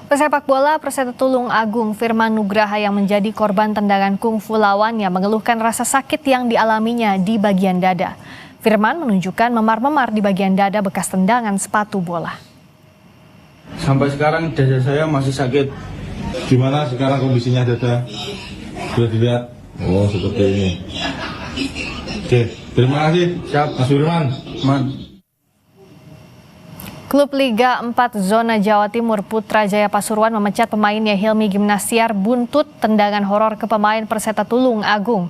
Pesepak bola Perseta Tulung Agung Firman Nugraha yang menjadi korban tendangan kungfu lawannya mengeluhkan rasa sakit yang dialaminya di bagian dada. Firman menunjukkan memar-memar di bagian dada bekas tendangan sepatu bola. Sampai sekarang dada saya masih sakit. Gimana sekarang kondisinya dada? Sudah dilihat? Oh, seperti ini. Oke, terima kasih. Siap. Mas Firman. Klub Liga 4 Zona Jawa Timur Putra Jaya Pasuruan memecat pemainnya Hilmi Gimnastiar buntut tendangan horor ke pemain Perseta Tulung Agung.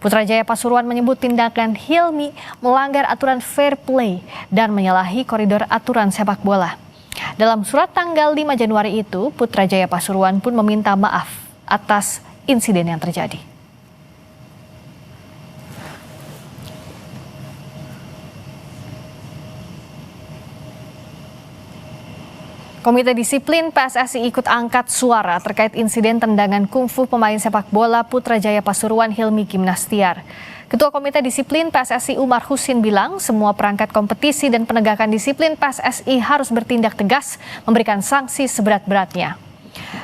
Putra Jaya Pasuruan menyebut tindakan Hilmi melanggar aturan fair play dan menyalahi koridor aturan sepak bola. Dalam surat tanggal 5 Januari itu, Putra Jaya Pasuruan pun meminta maaf atas insiden yang terjadi. Komite Disiplin PSSI ikut angkat suara terkait insiden tendangan kungfu pemain sepak bola Putra Jaya Pasuruan Hilmi Gimnastiar. Ketua Komite Disiplin PSSI Umar Husin bilang semua perangkat kompetisi dan penegakan disiplin PSSI harus bertindak tegas memberikan sanksi seberat-beratnya.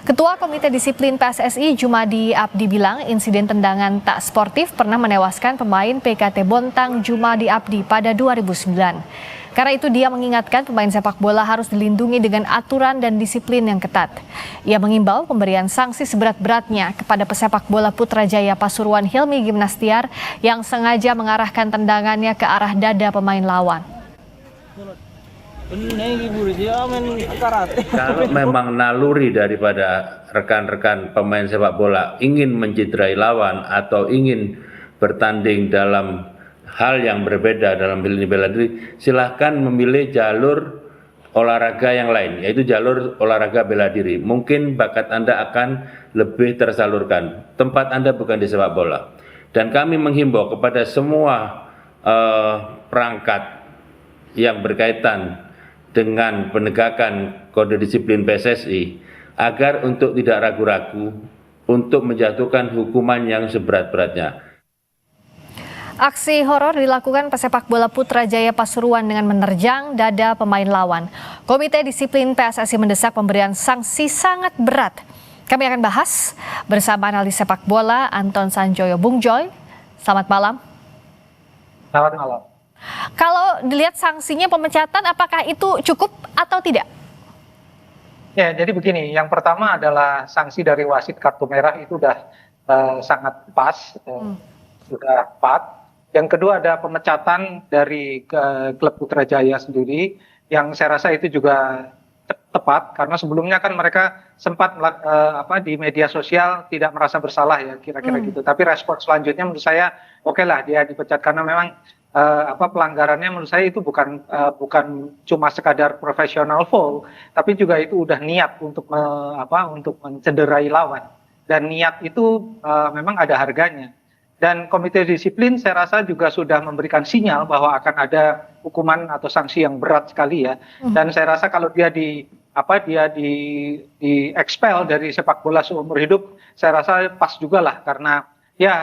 Ketua Komite Disiplin PSSI Jumadi Abdi bilang insiden tendangan tak sportif pernah menewaskan pemain PKT Bontang Jumadi Abdi pada 2009. Karena itu dia mengingatkan pemain sepak bola harus dilindungi dengan aturan dan disiplin yang ketat. Ia mengimbau pemberian sanksi seberat-beratnya kepada pesepak bola Putra Jaya Pasuruan Hilmi Gimnastiar yang sengaja mengarahkan tendangannya ke arah dada pemain lawan. Kalau memang naluri daripada rekan-rekan pemain sepak bola ingin mencederai lawan atau ingin bertanding dalam hal yang berbeda dalam bela diri, silahkan memilih jalur olahraga yang lain, yaitu jalur olahraga bela diri. Mungkin bakat Anda akan lebih tersalurkan. Tempat Anda bukan di sepak bola. Dan kami menghimbau kepada semua perangkat yang berkaitan dengan penegakan kode disiplin PSSI agar untuk tidak ragu-ragu untuk menjatuhkan hukuman yang seberat-beratnya. Aksi horor dilakukan pesepak bola Putra Jaya Pasuruan dengan menerjang dada pemain lawan. Komite Disiplin PSSI mendesak pemberian sanksi sangat berat. Kami akan bahas bersama analis sepak bola Anton Sanjoyo Bung Joy. Selamat malam. Selamat malam. Kalau dilihat sanksinya pemecatan, apakah itu cukup atau tidak? Ya, jadi begini. Yang pertama adalah sanksi dari wasit kartu merah itu sudah sangat pas, sudah tepat. Yang kedua ada pemecatan dari klub Putra Jaya sendiri yang saya rasa itu juga tepat karena sebelumnya kan mereka sempat di media sosial tidak merasa bersalah ya kira-kira gitu. Tapi respon selanjutnya menurut saya oke lah dia dipecat karena memang pelanggarannya menurut saya itu bukan cuma sekadar profesional foul, tapi juga itu udah niat untuk untuk mencederai lawan dan niat itu memang ada harganya. Dan Komite Disiplin saya rasa juga sudah memberikan sinyal bahwa akan ada hukuman atau sanksi yang berat sekali ya. Dan saya rasa kalau dia di expel dari sepak bola seumur hidup, saya rasa pas juga lah karena ya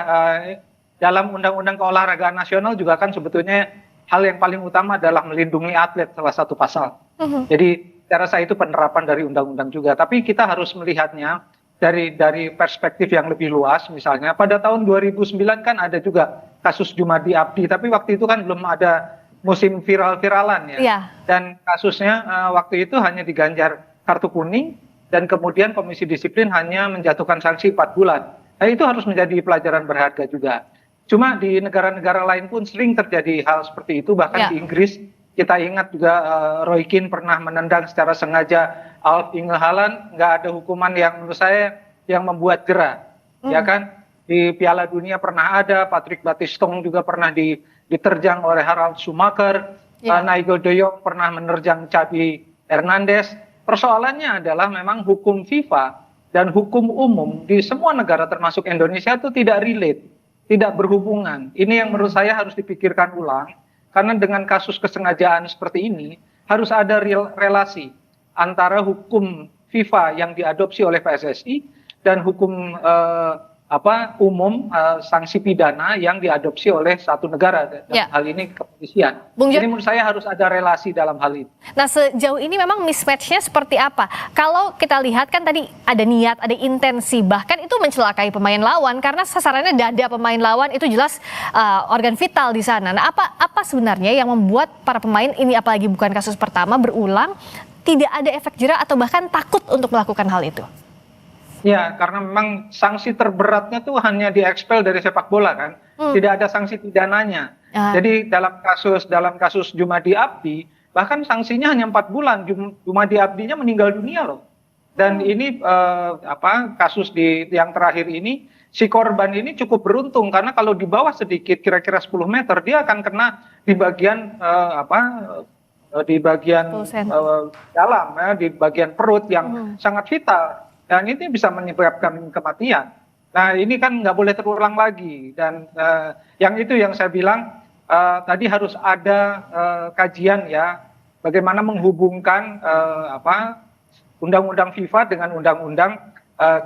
dalam undang-undang keolahragaan nasional juga kan sebetulnya hal yang paling utama adalah melindungi atlet salah satu pasal. Jadi saya rasa itu penerapan dari undang-undang juga. Tapi kita harus melihatnya dari perspektif yang lebih luas. Misalnya pada tahun 2009 kan ada juga kasus Jumadi Abdi, tapi waktu itu kan belum ada musim viral-viralan ya. Yeah. Dan kasusnya waktu itu hanya diganjar kartu kuning dan kemudian Komisi Disiplin hanya menjatuhkan sanksi 4 bulan. Nah, itu harus menjadi pelajaran berharga juga. Cuma di negara-negara lain pun sering terjadi hal seperti itu, bahkan di Inggris kita ingat juga Roy Keane pernah menendang secara sengaja Alf Inge Haaland, nggak ada hukuman yang menurut saya yang membuat gerah, ya kan? Di Piala Dunia pernah ada, Patrick Battiston juga pernah diterjang oleh Harald Schumacher, Nigel de Jong pernah menerjang Xavi Hernandez. Persoalannya adalah memang hukum FIFA dan hukum umum di semua negara termasuk Indonesia itu tidak relate, tidak berhubungan. Ini yang menurut saya harus dipikirkan ulang. Karena dengan kasus kesengajaan seperti ini harus ada relasi antara hukum FIFA yang diadopsi oleh PSSI dan hukum umum sanksi pidana yang diadopsi oleh satu negara, dalam hal ini kepolisian. Jadi menurut saya harus ada relasi dalam hal ini. Nah, sejauh ini memang mismatch-nya seperti apa? Kalau kita lihat kan tadi ada niat, ada intensi, bahkan itu mencelakai pemain lawan karena sasarannya dada pemain lawan, itu jelas organ vital di sana. Nah, apa sebenarnya yang membuat para pemain ini, apalagi bukan kasus pertama, berulang, tidak ada efek jera atau bahkan takut untuk melakukan hal itu? Ya, karena memang sanksi terberatnya tuh hanya diekspel dari sepak bola kan, tidak ada sanksi pidananya. Jadi dalam kasus Jumadi Abdi, bahkan sanksinya hanya 4 bulan. Jumadi Abdinya meninggal dunia loh. Dan ini kasus yang terakhir ini, si korban ini cukup beruntung karena kalau di bawah sedikit, kira-kira 10 meter, dia akan kena di bagian dalam, di bagian perut yang sangat vital. Dan ini bisa menyebabkan kematian. Nah, ini kan nggak boleh terulang lagi. Dan yang saya bilang tadi harus ada kajian ya, bagaimana menghubungkan undang-undang FIFA dengan undang-undang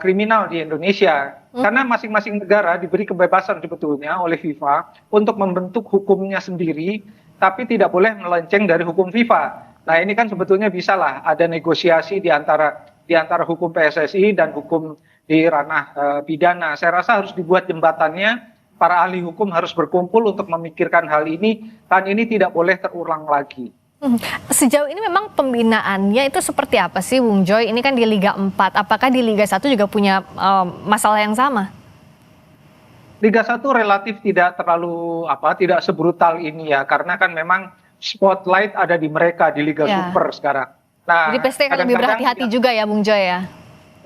kriminal di Indonesia. Karena masing-masing negara diberi kebebasan sebetulnya oleh FIFA untuk membentuk hukumnya sendiri, tapi tidak boleh melenceng dari hukum FIFA. Nah, ini kan sebetulnya bisa lah ada negosiasi di antara hukum PSSI dan hukum di ranah pidana. Saya rasa harus dibuat jembatannya, para ahli hukum harus berkumpul untuk memikirkan hal ini, dan ini tidak boleh terulang lagi. Sejauh ini memang pembinaannya itu seperti apa sih, Bung Joy? Ini kan di Liga 4, apakah di Liga 1 juga punya masalah yang sama? Liga 1 relatif tidak terlalu tidak sebrutal ini ya, karena kan memang spotlight ada di mereka di Liga Super sekarang. Nah, jadi pasti akan lebih berhati-hati juga ya, Bung Joy ya?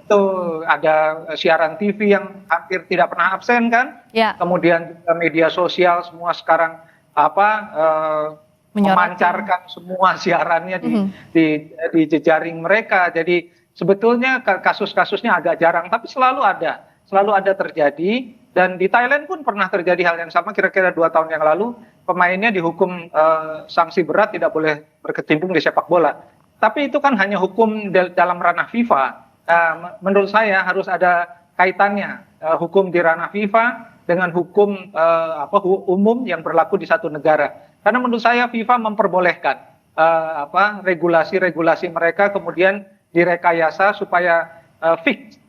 Betul, ada siaran TV yang hampir tidak pernah absen kan? Ya. Kemudian media sosial semua sekarang memancarkan semua siarannya di jejaring mereka. Jadi sebetulnya kasus-kasusnya agak jarang, tapi selalu ada terjadi. Dan di Thailand pun pernah terjadi hal yang sama, kira-kira 2 tahun yang lalu pemainnya dihukum sanksi berat, tidak boleh berkecimpung di sepak bola. Tapi itu kan hanya hukum dalam ranah FIFA. Menurut saya harus ada kaitannya hukum di ranah FIFA dengan hukum umum yang berlaku di satu negara. Karena menurut saya FIFA memperbolehkan regulasi-regulasi mereka kemudian direkayasa supaya fix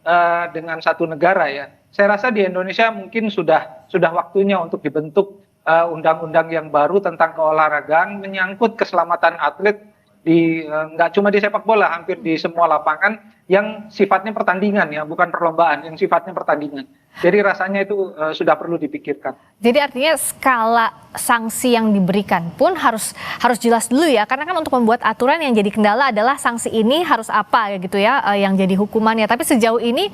dengan satu negara ya. Saya rasa di Indonesia mungkin sudah waktunya untuk dibentuk undang-undang yang baru tentang keolahragaan menyangkut keselamatan atlet nggak cuma di sepak bola, hampir di semua lapangan yang sifatnya pertandingan ya, bukan perlombaan, yang sifatnya pertandingan. Jadi rasanya itu sudah perlu dipikirkan. Jadi artinya skala sanksi yang diberikan pun harus jelas dulu ya, karena kan untuk membuat aturan yang jadi kendala adalah sanksi ini harus apa gitu ya, yang jadi hukumannya. Tapi sejauh ini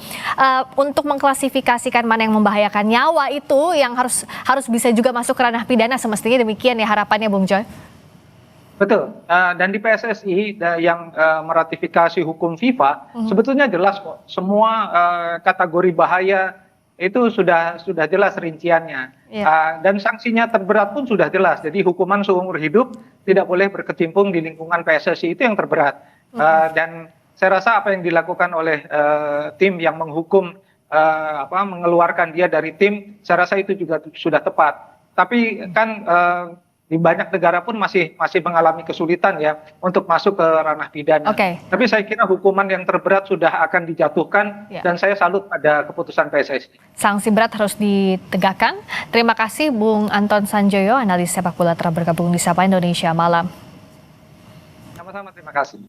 untuk mengklasifikasikan mana yang membahayakan nyawa itu yang harus bisa juga masuk ke ranah pidana, semestinya demikian ya harapannya, Bung Joy. Betul, dan di PSSI yang meratifikasi hukum FIFA sebetulnya jelas kok, semua kategori bahaya itu sudah jelas rinciannya, dan sanksinya terberat pun sudah jelas. Jadi hukuman seumur hidup, tidak boleh berkecimpung di lingkungan PSSI, itu yang terberat. Dan saya rasa apa yang dilakukan oleh tim yang menghukum mengeluarkan dia dari tim, saya rasa itu juga sudah tepat. Tapi kan di banyak negara pun masih mengalami kesulitan ya untuk masuk ke ranah pidana. Tapi saya kira hukuman yang terberat sudah akan dijatuhkan, dan saya salut pada keputusan PSSI. Sanksi berat harus ditegakkan. Terima kasih Bung Anton Sanjoyo, analis sepak bola telah bergabung di Sapa Indonesia Malam. Sama-sama, terima kasih.